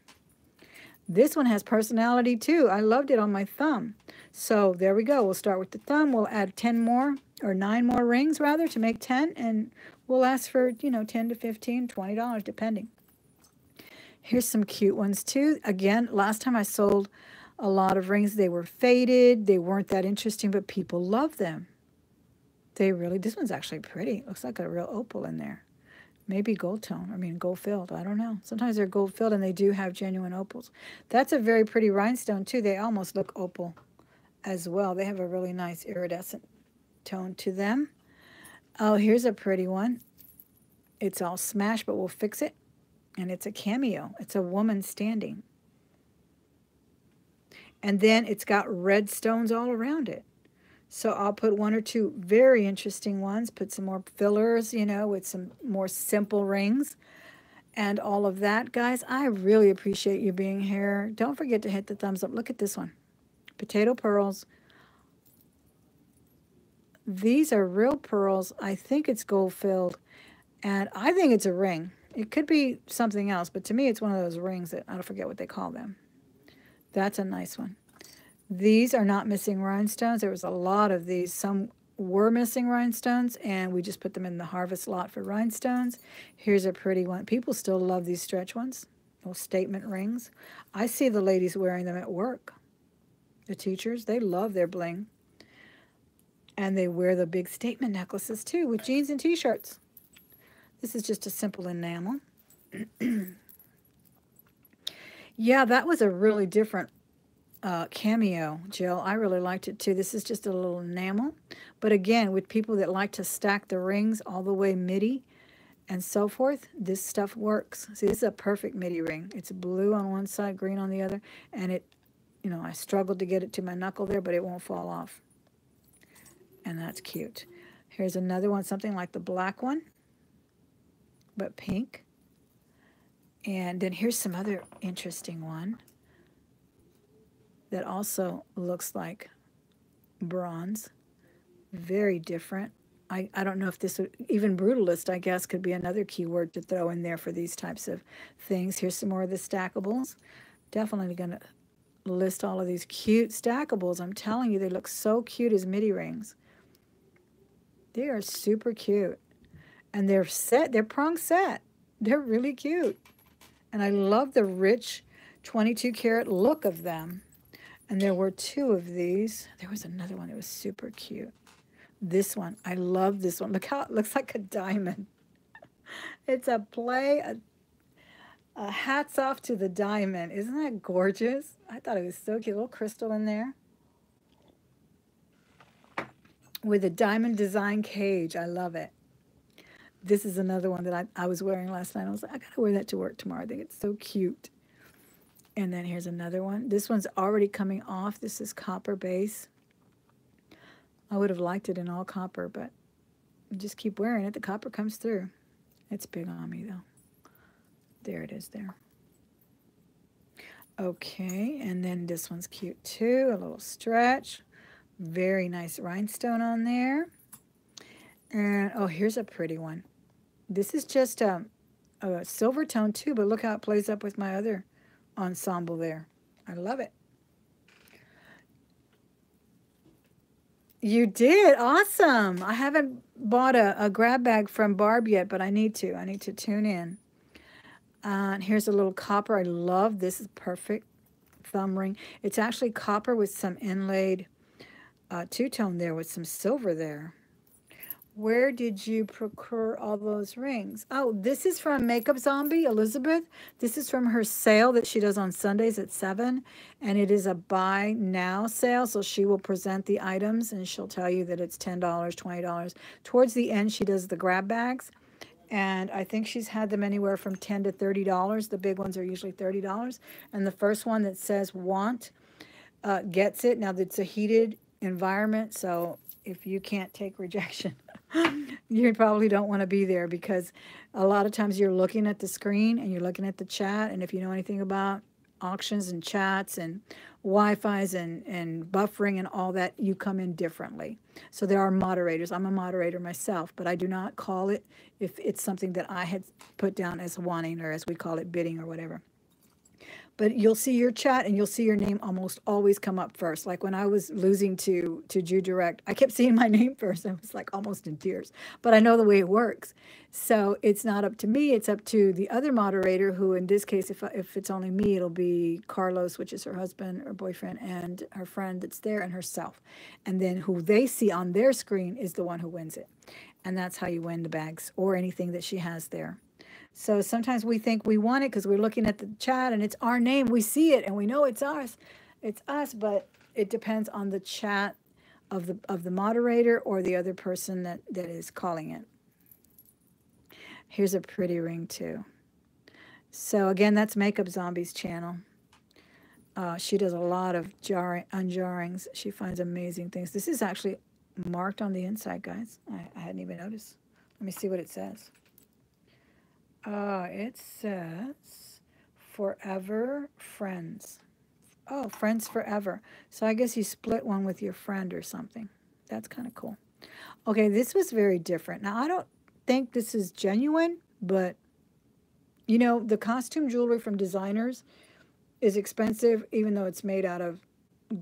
This one has personality, too. I loved it on my thumb. So there we go. We'll start with the thumb. We'll add 10 more, or 9 more rings, rather, to make 10. And we'll ask for, you know, 10 to 15, $20, depending. Here's some cute ones, too. Again, last time I sold a lot of rings. They were faded. They weren't that interesting, but people love them. They really, this one's actually pretty. Looks like a real opal in there. Maybe gold tone, I mean gold filled, I don't know. Sometimes they're gold filled and they do have genuine opals. That's a very pretty rhinestone too. They almost look opal as well. They have a really nice iridescent tone to them. Oh, here's a pretty one. It's all smashed, but we'll fix it. And it's a cameo. It's a woman standing. And then it's got red stones all around it. So I'll put 1 or 2 very interesting ones, put some more fillers, you know, with some more simple rings and all of that. Guys, I really appreciate you being here. Don't forget to hit the thumbs up. Look at this one. Potato pearls. These are real pearls. I think it's gold filled, and I think it's a ring. It could be something else, but to me it's one of those rings that I don't forget what they call them. That's a nice one. These are not missing rhinestones. There was a lot of these. Some were missing rhinestones, and we just put them in the harvest lot for rhinestones. Here's a pretty one. People still love these stretch ones, little statement rings. I see the ladies wearing them at work. The teachers, they love their bling. And they wear the big statement necklaces, too, with jeans and T-shirts. This is just a simple enamel. Yeah, that was a really different cameo, Jill. I really liked it too. This is just a little enamel. But again, with people that like to stack the rings all the way midi and so forth, this stuff works. See, this is a perfect midi ring. It's blue on one side, green on the other. And it, you know, I struggled to get it to my knuckle there, but it won't fall off. And that's cute. Here's another one, something like the black one, but pink. And then here's some other interesting one that also looks like bronze. Very different. I don't know if this would, even brutalist, I guess, could be another keyword to throw in there for these types of things. Here's some more of the stackables. Definitely going to list all of these cute stackables. I'm telling you, they look so cute as midi rings. They are super cute. And they're set, they're prong set. They're really cute. And I love the rich 22 karat look of them. And there were 2 of these. There was another one that was super cute. This one, I love this one. Look how it looks like a diamond. It's a play, a hats off to the diamond. Isn't that gorgeous? I thought it was so cute. A little crystal in there. With a diamond design cage. I love it. This is another one that I was wearing last night. I was like, I gotta wear that to work tomorrow. I think it's so cute. And then here's another one. This one's already coming off. This is copper base. I would have liked it in all copper, but you just keep wearing it. The copper comes through. It's big on me, though. There it is there. Okay, and then this one's cute, too. A little stretch. Very nice rhinestone on there. And, oh, here's a pretty one. This is just a silver tone too, but look how it plays up with my other ensemble there. I love it. You did. Awesome. I haven't bought a grab bag from Barb yet, but I need to. I need to tune in. And here's a little copper. I love this. Is perfect thumb ring. It's actually copper with some inlaid two-tone there with some silver there. Where did you procure all those rings? Oh, this is from Makeup Zombie, Elizabeth. This is from her sale that she does on Sundays at 7. And it is a buy now sale. So she will present the items and she'll tell you that it's $10, $20. Towards the end, she does the grab bags. And I think she's had them anywhere from $10 to $30. The big ones are usually $30. And the first one that says want gets it. Now, it's a heated environment, so if you can't take rejection, you probably don't want to be there, because a lot of times you're looking at the screen and you're looking at the chat, and if you know anything about auctions and chats and Wi-Fi's and buffering and all that, you come in differently. So there are moderators. I'm a moderator myself, but I do not call it if it's something that I had put down as wanting, or as we call it, bidding or whatever. But you'll see your chat and you'll see your name almost always come up first. Like when I was losing to Jew Direct, I kept seeing my name first. I was like almost in tears. But I know the way it works. So it's not up to me. It's up to the other moderator, who in this case, if it's only me, it'll be Carlos, which is her husband or boyfriend, and her friend that's there, and herself. And then who they see on their screen is the one who wins it. And that's how you win the bags or anything that she has there. So sometimes we think we want it because we're looking at the chat and it's our name. We see it and we know it's ours. It's us, but it depends on the chat of the moderator or the other person that is calling it. Here's a pretty ring too. So again, that's Makeup Zombie's channel. She does a lot of unjarrings. She finds amazing things. This is actually marked on the inside, guys. I hadn't even noticed. Let me see what it says. It says forever friends. Oh, friends forever. So I guess you split one with your friend or something. That's kind of cool. Okay, this was very different. Now, I don't think this is genuine, but, you know, the costume jewelry from designers is expensive, even though it's made out of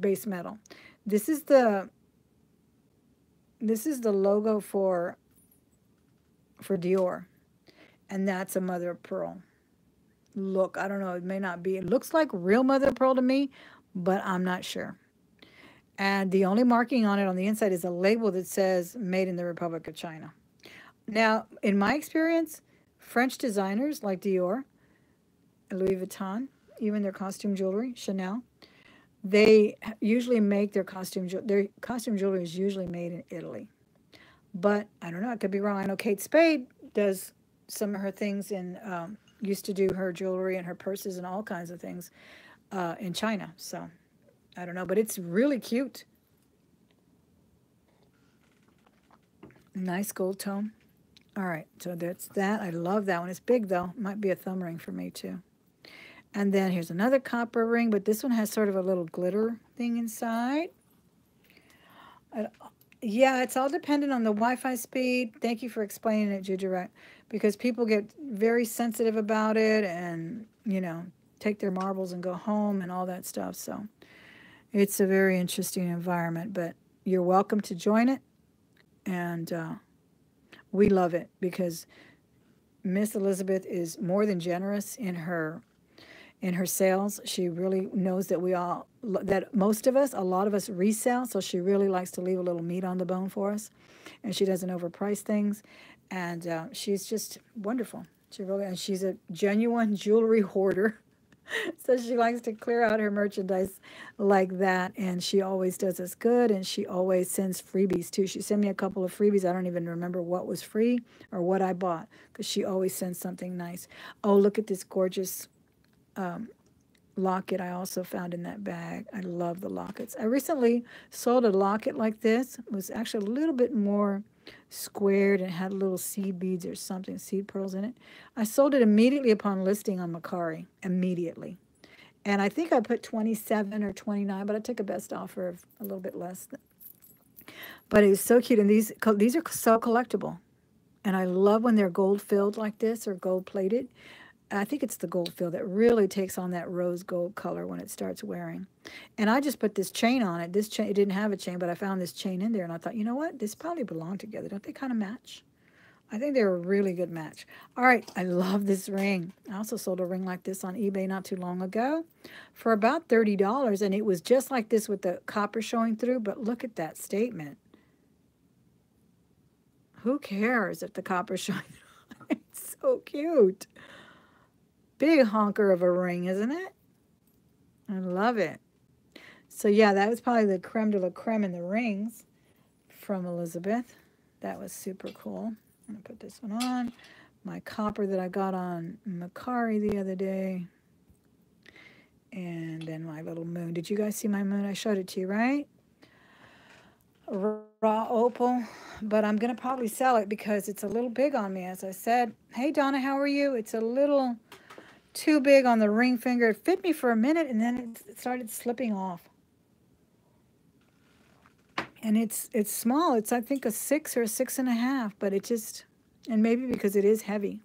base metal. This is the logo for Dior. And that's a mother of pearl. Look, I don't know, it may not be. It looks like real mother of pearl to me, but I'm not sure. And the only marking on it on the inside is a label that says Made in the Republic of China. Now, in my experience, French designers like Dior, Louis Vuitton, even their costume jewelry, Chanel, they usually make their costume jewelry is usually made in Italy. But I don't know, I could be wrong. I know Kate Spade does some of her things in, used to do her jewelry and her purses and all kinds of things in China. So I don't know, but it's really cute. Nice gold tone. All right, so that's that. I love that one. It's big though. Might be a thumb ring for me too. And then here's another copper ring, but this one has sort of a little glitter thing inside. Yeah, it's all dependent on the Wi-Fi speed. Thank you for explaining it, Jew Direct, because people get very sensitive about it and, you know, take their marbles and go home and all that stuff. So it's a very interesting environment, but you're welcome to join it. And we love it because Miss Elizabeth is more than generous in her sales. She really knows that that most of us, a lot of us resell, so she really likes to leave a little meat on the bone for us, and she doesn't overprice things, and she's just wonderful. And she's a genuine jewelry hoarder, so she likes to clear out her merchandise like that, and she always does us good, and she always sends freebies too. She sent me a couple of freebies. I don't even remember what was free or what I bought, because she always sends something nice. Oh, look at this gorgeous locket I also found in that bag. I love the lockets. I recently sold a locket like this. It was actually a little bit more squared and had little seed beads or something, seed pearls in it. I sold it immediately upon listing on Mercari, immediately. And I think I put 27 or 29, but I took a best offer of a little bit less. But it's so cute. And these are so collectible. And I love when they're gold filled like this or gold plated. I think it's the gold fill that really takes on that rose gold color when it starts wearing. And I just put this chain on it. This chain, it didn't have a chain, but I found this chain in there. And I thought, you know what? This probably belong together. Don't they kind of match? I think they're a really good match. All right, I love this ring. I also sold a ring like this on eBay not too long ago for about $30. And it was just like this with the copper showing through. But look at that statement. Who cares if the copper's showing through? It's so cute. Big honker of a ring, isn't it? I love it. So yeah, that was probably the creme de la creme in the rings from Elizabeth. That was super cool. I'm going to put this one on. My copper that I got on Macari the other day. And then my little moon. Did you guys see my moon? I showed it to you, right? Raw opal. But I'm going to probably sell it because it's a little big on me, as I said. Hey, Donna, how are you? It's a little too big on the ring finger. It fit me for a minute, and then it started slipping off. And it's small. It's, I think, a 6 or a 6.5, but it just, and maybe because it is heavy.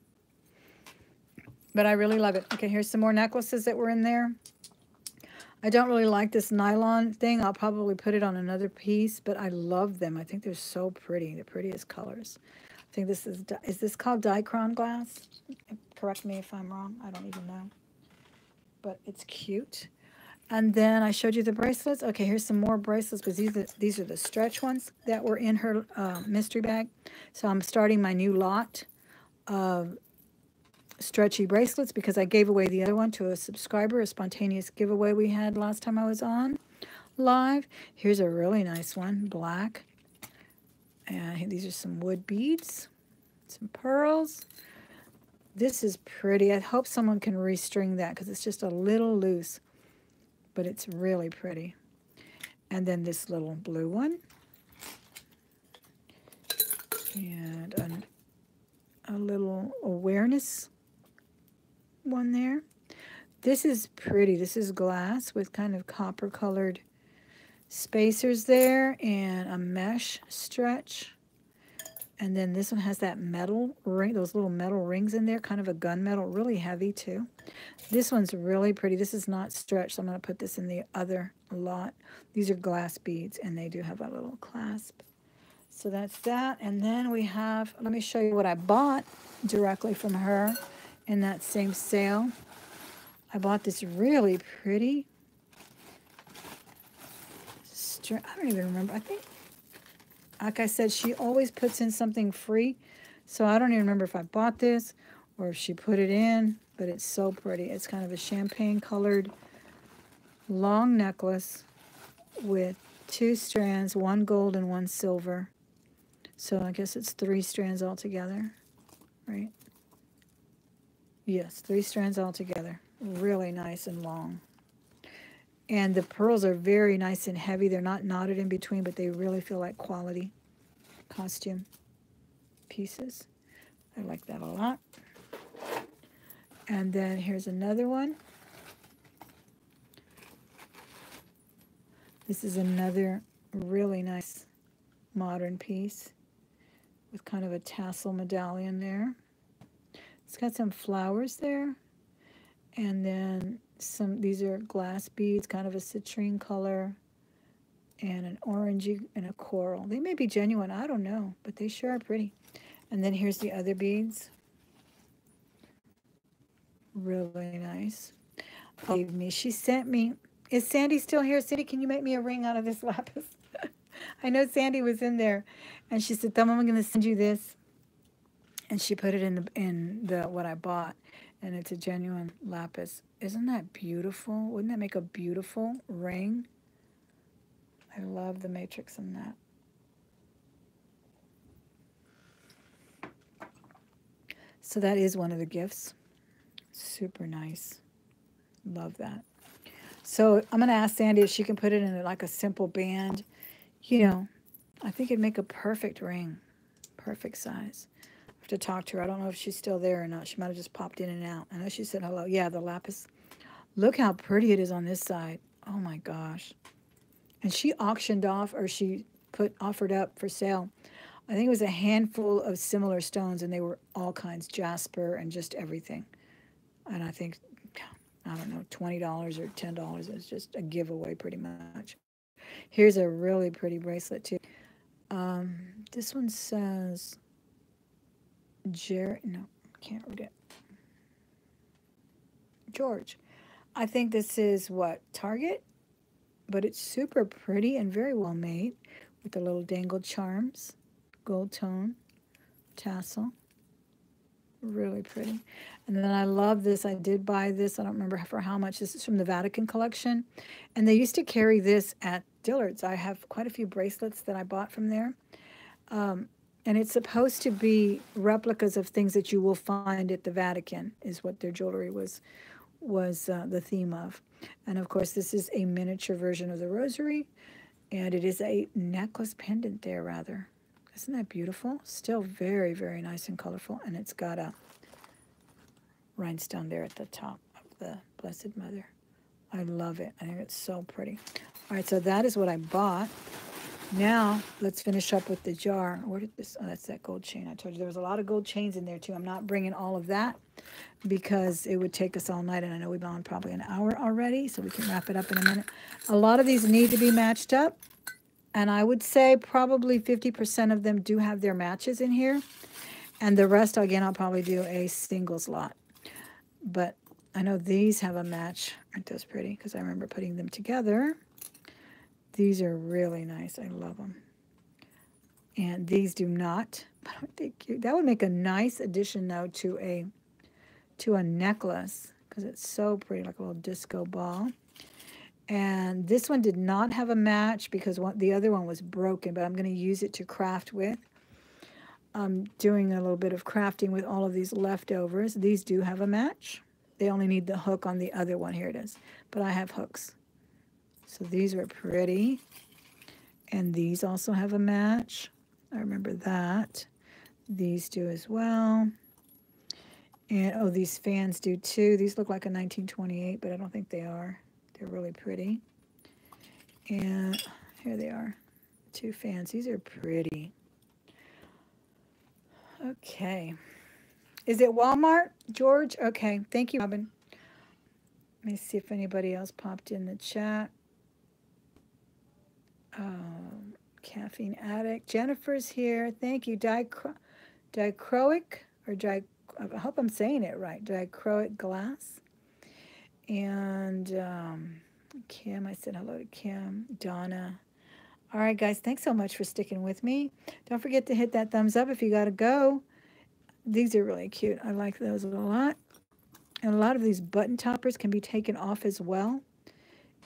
But I really love it. Okay, here's some more necklaces that were in there. I don't really like this nylon thing. I'll probably put it on another piece, but I love them. I think they're so pretty, the prettiest colors. I think this is this called Dicron glass? Correct me if I'm wrong. I don't even know. But it's cute. And then I showed you the bracelets. Okay, here's some more bracelets, because these are the stretch ones that were in her mystery bag. So I'm starting my new lot of stretchy bracelets because I gave away the other one to a subscriber, a spontaneous giveaway we had last time I was on live. Here's a really nice one, black. And these are some wood beads, some pearls. This is pretty. I hope someone can restring that because it's just a little loose, but it's really pretty. And then this little blue one. And a little awareness one there. This is pretty. This is glass with kind of copper colored spacers there and a mesh stretch. And then this one has that metal ring, those little metal rings in there, kind of a gunmetal, really heavy too. This one's really pretty. This is not stretched, so I'm going to put this in the other lot. These are glass beads, and they do have a little clasp. So that's that. And then we have, let me show you what I bought directly from her in that same sale. I bought this really pretty, I don't even remember. I think, like I said, she always puts in something free. So I don't even remember if I bought this or if she put it in, but it's so pretty. It's kind of a champagne colored long necklace with 2 strands, 1 gold and 1 silver. So I guess it's 3 strands altogether, right? Yes, 3 strands altogether. Really nice and long. And the pearls are very nice and heavy. They're not knotted in between, but they really feel like quality costume pieces. I like that a lot. And then here's another one. This is another really nice modern piece with kind of a tassel medallion there. It's got some flowers there. And then these are glass beads, kind of a citrine color, and an orangey and a coral. They may be genuine, I don't know, but they sure are pretty. And then here's the other beads. Really nice. She sent me, is Sandy still here? Sandy, can you make me a ring out of this lapis? I know Sandy was in there, and she said, Thumb, I'm going to send you this. And she put it in the what I bought, and it's a genuine lapis. Isn't that beautiful? Wouldn't that make a beautiful ring? I love the matrix in that. So that is one of the gifts. Super nice. Love that. So I'm going to ask Sandy if she can put it in like a simple band. You know, I think it'd make a perfect ring. Perfect size. I have to talk to her. I don't know if she's still there or not. She might have just popped in and out. I know she said hello. Yeah, the lapis. Look how pretty it is on this side. Oh my gosh. And she auctioned off, or she offered up for sale. I think it was a handful of similar stones, and they were all kinds, jasper and just everything. And I think, I don't know, $20 or $10 is just a giveaway pretty much. Here's a really pretty bracelet too. This one says no, can't read it. George. I think this is what, Target? But it's super pretty and very well made with the little dangled charms, gold tone, tassel. Really pretty. And then I love this. I did buy this. I don't remember for how much. This is from the Vatican collection. And they used to carry this at Dillard's. I have quite a few bracelets that I bought from there. And it's supposed to be replicas of things that you will find at the Vatican, is what their jewelry was the theme of. And of course, this is a miniature version of the rosary. And it is a necklace pendant there, rather. Isn't that beautiful? Still very, very nice and colorful. And it's got a rhinestone there at the top of the Blessed Mother. I love it. I think it's so pretty. All right, so that is what I bought. Now, let's finish up with the jar. Where did this? Oh, that's that gold chain. I told you there was a lot of gold chains in there, too. I'm not bringing all of that because it would take us all night. And I know we've been on probably an hour already, so we can wrap it up in a minute. A lot of these need to be matched up. And I would say probably 50% of them do have their matches in here. And the rest, again, I'll probably do a singles lot. But I know these have a match. Aren't those pretty? Because I remember putting them together. These are really nice. I love them. And these do not. But aren't they cute? That would make a nice addition, though, to a necklace. Because it's so pretty, like a little disco ball. And this one did not have a match because the other one was broken, but I'm going to use it to craft with. I'm doing a little bit of crafting with all of these leftovers. These do have a match. They only need the hook on the other one. Here it is. But I have hooks. So these were pretty. And these also have a match. I remember that. These do as well. And, oh, these fans do too. These look like a 1928, but I don't think they are. They're really pretty. And here they are. 2 fans. These are pretty. Okay. Is it Walmart, George? Okay. Thank you, Robin. Let me see if anybody else popped in the chat. Caffeine addict. Jennifer's here. Thank you. Dichroic, or I hope I'm saying it right. Dichroic glass. And Kim, I said hello to Kim. Donna. All right, guys, thanks so much for sticking with me. Don't forget to hit that thumbs up if you got to go. These are really cute. I like those a lot. And a lot of these button toppers can be taken off as well.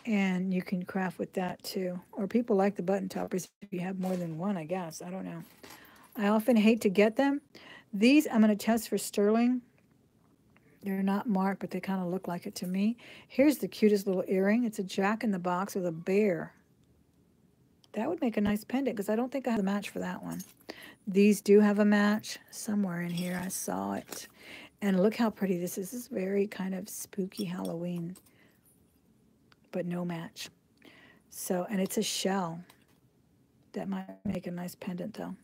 And you can craft with that too. Or people like the button toppers if you have more than one, I guess. I don't know. I often hate to get them. These I'm going to test for sterling. They're not marked, but they kind of look like it to me. Here's the cutest little earring. It's a jack-in-the-box with a bear. That would make a nice pendant because I don't think I have a match for that one. These do have a match somewhere in here. I saw it. And look how pretty this is. This is very kind of spooky Halloween, but no match. So, and it's a shell. That might make a nice pendant, though.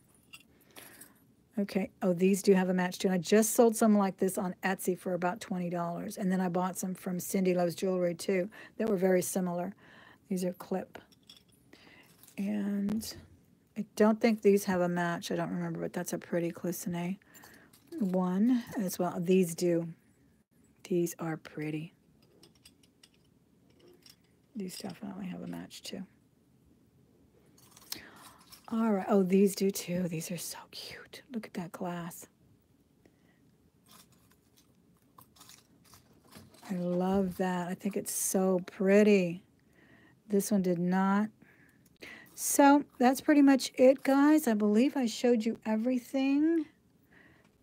Okay. Oh, these do have a match, too. And I just sold some like this on Etsy for about $20. And then I bought some from Cindy Loves Jewelry, too, that were very similar. These are clip. And I don't think these have a match. I don't remember, but that's a pretty clissonet one as well. These do. These are pretty. These definitely have a match, too. All right. Oh, these do, too. These are so cute. Look at that glass. I love that. I think it's so pretty. This one did not. So that's pretty much it, guys. I believe I showed you everything.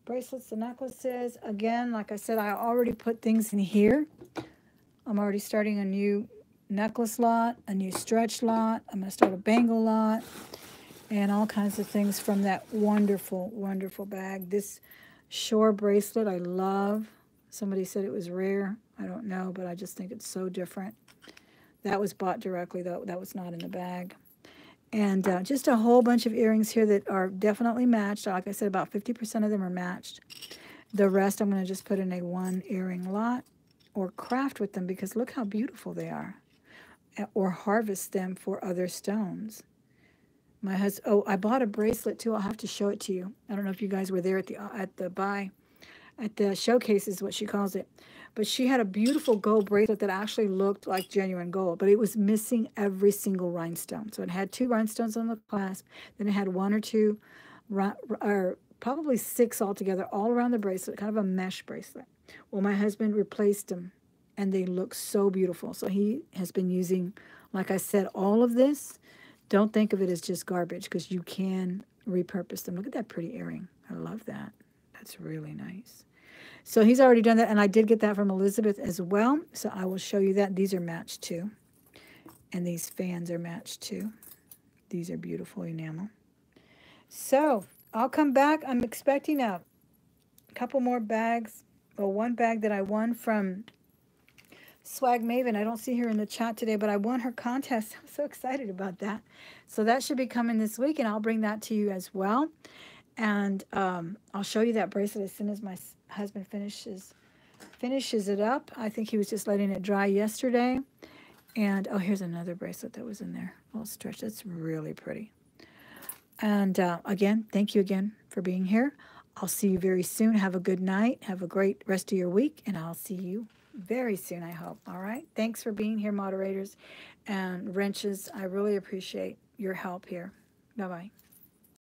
Bracelets, the necklaces. Again, like I said, I already put things in here. I'm already starting a new necklace lot, a new stretch lot. I'm going to start a bangle lot and all kinds of things from that wonderful, wonderful bag. This shore bracelet I love. Somebody said it was rare. I don't know, but I just think it's so different. That was bought directly, though. That was not in the bag. And just a whole bunch of earrings here that are definitely matched. Like I said, about 50% of them are matched. The rest I'm going to just put in a one earring lot or craft with them because look how beautiful they are. Or harvest them for other stones. My husband, oh, I bought a bracelet too. I'll have to show it to you. I don't know if you guys were there at the showcase is what she calls it. But she had a beautiful gold bracelet that actually looked like genuine gold, but it was missing every single rhinestone. So it had 2 rhinestones on the clasp, then it had 1 or 2, or probably 6 altogether, all around the bracelet, kind of a mesh bracelet. Well, my husband replaced them, and they look so beautiful. So he has been using, like I said, all of this. Don't think of it as just garbage because you can repurpose them. Look at that pretty earring. I love that. That's really nice. So he's already done that, and I did get that from Elizabeth as well. So I will show you that. These are matched too. And these fans are matched too. These are beautiful enamel. So I'll come back. I'm expecting a couple more bags. Well, one bag that I won from Swag Maven. I don't see her in the chat today, but I won her contest. I'm so excited about that. So that should be coming this week, and I'll bring that to you as well. And I'll show you that bracelet as soon as my husband finishes it up. I think he was just letting it dry yesterday. And, oh, here's another bracelet that was in there. A little stretch. That's really pretty. And, again, thank you again for being here. I'll see you very soon. Have a good night. Have a great rest of your week. And I'll see you very soon, I hope. All right? Thanks for being here, moderators and wrenches. I really appreciate your help here. Bye-bye.